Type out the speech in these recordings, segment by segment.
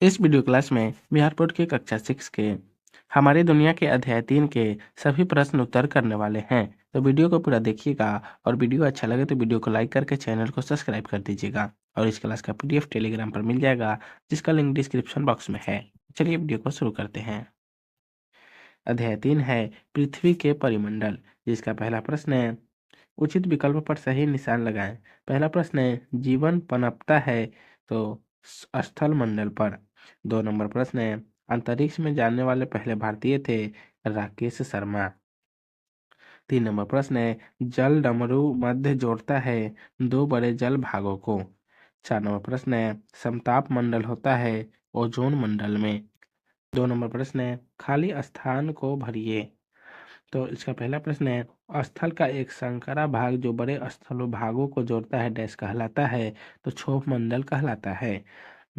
इस video class में Bihar board की कक्षा 6 के हमारी दुनिया के अध्याय 3 के सभी प्रश्न उत्तर करने वाले हैं। तो वीडियो को पूरा देखिएगा और वीडियो अच्छा लगे तो वीडियो को लाइक करके चैनल को सब्सक्राइब कर दीजिएगा और इस क्लास का पीडीएफ टेलीग्राम पर मिल जाएगा, जिसका लिंक डिस्क्रिप्शन बॉक्स में है। चलिए वीडियो को शुरू करते हैं। अध्याय 3 है पृथ्वी के परिमंडल, जिसका पहला प्रश्न है उचित विकल्प पर सही निशान लगाएं। पहला प्रश्न है जीवन पनपता है तो स्थल मंडल पर। 2 नंबर प्रश्न है अंतरिक्ष में जाने वाले पहले भारतीय थे राकेश शर्मा। 3 नंबर प्रश्न है जल डमरू मध्य जोड़ता है दो बड़े जल भागों को। 4 नंबर प्रश्न है समताप मंडल होता है ओजोन मंडल में। 2 नंबर प्रश्न है खाली स्थान को भरिए। तो इसका पहला प्रश्न है स्थल का एक संकरा भाग जो बड़े स्थलों भागों को जोड़ता है डैश कहलाता है, तो क्षोभ मंडल कहलाता है।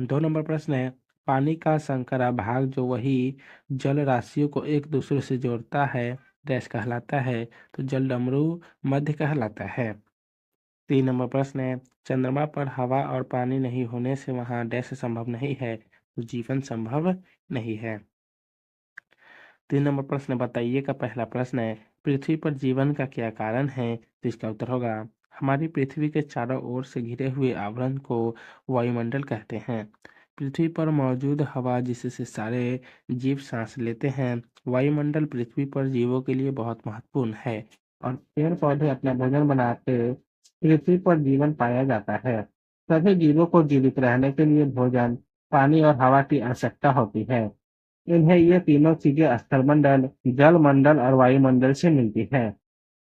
2 नंबर प्रश्न है पानी का संकरा भाग जो वही जल राशियों को एक दूसरे से जोड़ता है डैश कहलाता है, तो जल डमरू मध्य कहलाता है। 3 नंबर प्रश्न है चंद्रमा पर हवा और पानी नहीं होने से वहां डैश संभव नहीं है, तो जीवन संभव नहीं है। 3 नंबर प्रश्न बताइए का पहला प्रश्न है पृथ्वी पर जीवन का क्या कारण है, तो इसका उत्तर होगा हमारी पृथ्वी के चारों ओर से घिरे हुए आवरण को वायुमंडल कहते हैं। पृथ्वी पर मौजूद हवा जिससे सारे जीव सांस लेते हैं। वायुमंडल पृथ्वी पर जीवों के लिए बहुत महत्वपूर्ण है और पेड़ पौधे अपना भोजन बनाते पृथ्वी पर जीवन पाया जाता है। सभी जीवों को जीवित रहने के लिए भोजन, पानी और हवा की आवश्यकता होती है। इन्हें ये तीनों चीजें स्थलमंडल, जल मंडल और वायुमंडल से मिलती है।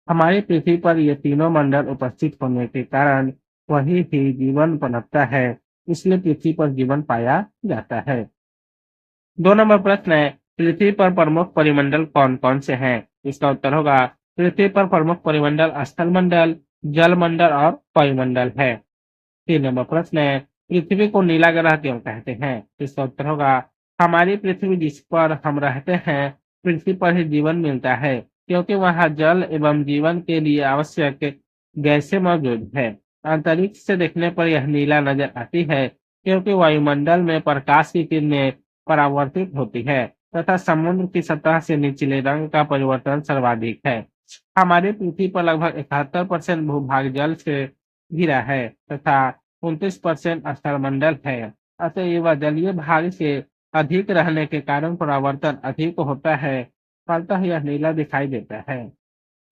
हमारी पृथ्वी पर ये तीनों मंडल उपस्थित होने के कारण वही भी जीवन पनपता है, इसलिए पृथ्वी पर जीवन पाया जाता है। 2 नंबर प्रश्न है पृथ्वी पर प्रमुख परिमंडल कौन कौन से हैं? इसका उत्तर होगा पृथ्वी पर प्रमुख परिमंडल स्थल मंडल, जल मंडल और वायुमंडल है। 3 नंबर प्रश्न है पृथ्वी को नीला ग्रह क्यों कहते हैं? इसका उत्तर होगा हमारी पृथ्वी जिस पर हम रहते हैं पृथ्वी पर ही जीवन मिलता है, क्योंकि वहां जल एवं जीवन के लिए आवश्यक गैसें मौजूद है। अंतरिक्ष से देखने पर यह नीला नजर आती है, क्योंकि वायुमंडल में प्रकाश की किरणें परावर्तित होती है तथा समुद्र की सतह से निचले रंग का परिवर्तन सर्वाधिक है। हमारी पृथ्वी पर लगभग 71% भूभाग जल से घिरा है तथा 29% स्थलमंडल है। अतः वह जलीय भाग से अधिक रहने के कारण परावर्तन अधिक होता है, फलतः यह नीला दिखाई देता है,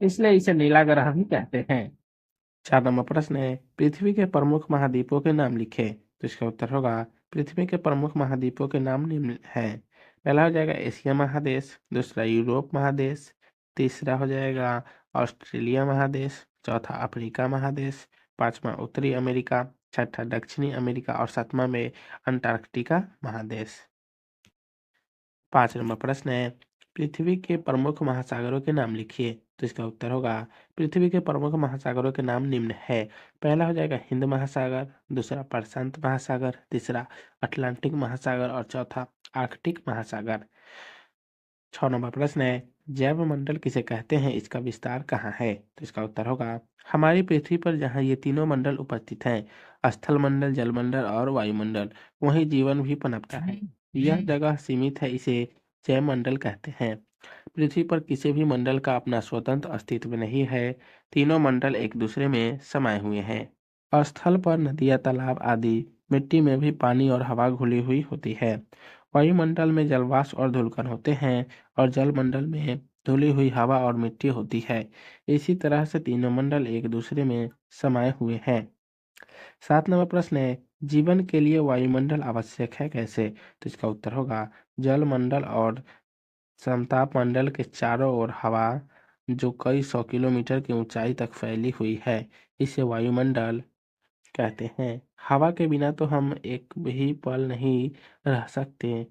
इसलिए इसे नीला ग्रह भी कहते हैं। 4 नंबर प्रश्न है पृथ्वी के प्रमुख महाद्वीपों के नाम लिखे, तो इसका उत्तर होगा पृथ्वी के प्रमुख महाद्वीपों के नाम निम्न है। पहला हो जाएगा एशिया महादेश, दूसरा यूरोप महादेश, तीसरा हो जाएगा ऑस्ट्रेलिया महादेश, चौथा अफ्रीका महादेश, पांचवा उत्तरी अमेरिका, छठा दक्षिणी अमेरिका और सातवां में अंटार्कटिका महादेश। 5 नंबर प्रश्न है पृथ्वी के प्रमुख महासागरों के नाम लिखिए, तो इसका उत्तर होगा पृथ्वी के प्रमुख महासागरों के नाम निम्न है। पहला हो जाएगा हिंद महासागर, दूसरा प्रशांत महासागर, तीसरा अटलांटिक महासागर और चौथा आर्कटिक महासागर। 6 नंबर प्रश्न है जैव मंडल किसे कहते हैं, इसका विस्तार कहाँ है? तो इसका उत्तर होगा हमारी पृथ्वी पर जहाँ ये तीनों मंडल उपस्थित हैं स्थल मंडल, जल मंडल और वायुमंडल, वहीं जीवन भी पनपता है। यह जगह सीमित है, इसे जैव मंडल कहते हैं। पृथ्वी पर किसी भी मंडल का अपना स्वतंत्र अस्तित्व नहीं है, तीनों मंडल एक दूसरे में समाये हुए हैं। स्थल पर नदियां, तालाब आदि मिट्टी में भी पानी और हवा घुली हुई होती है। वायुमंडल में जलवाष्प और धूलकण होते हैं और जल मंडल में धुली हुई हवा और मिट्टी होती है। इसी तरह से तीनों मंडल एक दूसरे में समाये हुए हैं। 7 नंबर प्रश्न है जीवन के लिए वायुमंडल आवश्यक है कैसे? तो इसका उत्तर होगा जल मंडल और समताप मंडल के चारों ओर हवा जो कई सौ किलोमीटर की ऊंचाई तक फैली हुई है, इसे वायुमंडल कहते हैं। हवा के बिना तो हम एक भी पल नहीं रह सकते।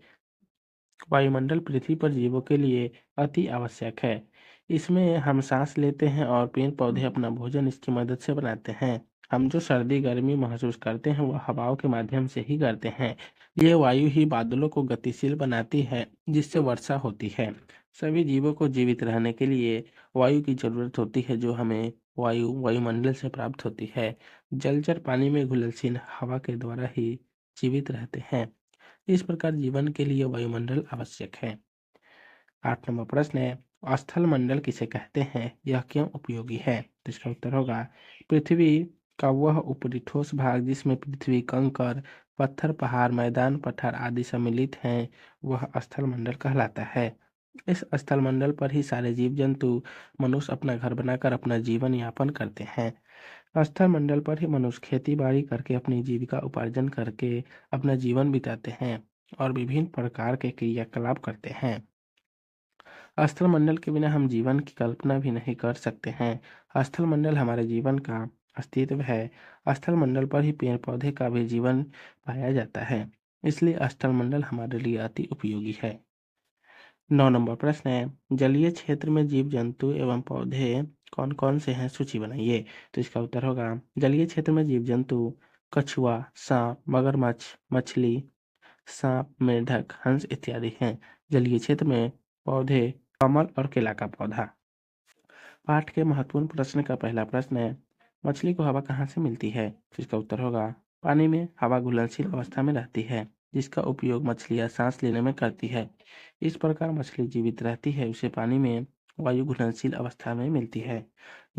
वायुमंडल पृथ्वी पर जीवों के लिए अति आवश्यक है। इसमें हम सांस लेते हैं और पेड़ पौधे अपना भोजन इसकी मदद से बनाते हैं। हम जो सर्दी गर्मी महसूस करते हैं वह हवाओं के माध्यम से ही करते हैं। ये वायु ही बादलों को गतिशील बनाती है, जिससे वर्षा होती है। सभी जीवों को जीवित रहने के लिए वायु की जरूरत होती है, जो हमें वायुमंडल से प्राप्त होती है। जलचर पानी में घुलनशील हवा के द्वारा ही जीवित रहते हैं। इस प्रकार जीवन के लिए वायुमंडल आवश्यक है। 8 नंबर प्रश्न है, स्थल मंडल किसे कहते हैं, यह क्यों उपयोगी है? तो इसका उत्तर होगा, पृथ्वी का वह ऊपरी ठोस भाग जिसमें पृथ्वी, कंकड़, पत्थर, पहाड़, मैदान, पठार आदि सम्मिलित हैं, वह स्थल मंडल कहलाता है। इस स्थल मंडल पर ही सारे जीव जंतु, मनुष्य अपना घर बनाकर अपना जीवन यापन करते हैं। स्थल मंडल पर ही मनुष्य खेती बाड़ी करके अपनी जीविका उपार्जन करके अपना जीवन बिताते हैं और विभिन्न प्रकार के क्रियाकलाप करते हैं। स्थल मंडल के बिना हम जीवन की कल्पना भी नहीं कर सकते हैं। स्थल मंडल हमारे जीवन का अस्तित्व है। स्थल मंडल पर ही पेड़ पौधे का भी जीवन पाया जाता है, इसलिए स्थल मंडल हमारे लिए अति उपयोगी है। 9 नंबर प्रश्न है, जलीय क्षेत्र में जीव जंतु एवं पौधे कौन कौन से हैं, सूची बनाइए। तो इसका उत्तर होगा, जलीय क्षेत्र में जीव जंतु कछुआ, सांप, मगरमच्छ, मछली, सांप, मेढक, हंस इत्यादि हैं। जलीय क्षेत्र में पौधे कमल और केला का पौधा। पाठ के महत्वपूर्ण प्रश्न का पहला प्रश्न है, मछली को हवा कहाँ से मिलती है? तो इसका उत्तर होगा, पानी में हवा घुलनशील अवस्था में रहती है, जिसका उपयोग मछलियाँ सांस लेने में करती है। इस प्रकार मछली जीवित रहती है, उसे पानी में वायु घुलनशील अवस्था में मिलती है।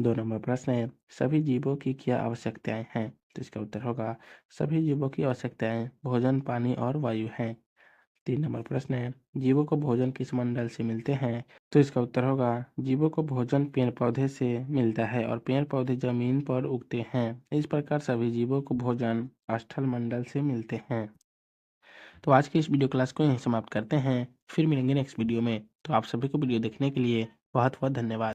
2 नंबर प्रश्न है, सभी जीवों की क्या आवश्यकताएं हैं? तो इसका उत्तर होगा, सभी जीवों की आवश्यकताएं भोजन, पानी और वायु हैं। 3 नंबर प्रश्न है, जीवों को भोजन किस मंडल से मिलते हैं? तो इसका उत्तर होगा, जीवों को भोजन पेड़ पौधे से मिलता है और पेड़ पौधे जमीन पर उगते हैं। इस प्रकार सभी जीवों को भोजन स्थल मंडल से मिलते हैं। तो आज की इस वीडियो क्लास को यहीं समाप्त करते हैं, फिर मिलेंगे नेक्स्ट वीडियो में। तो आप सभी को वीडियो देखने के लिए बहुत बहुत धन्यवाद।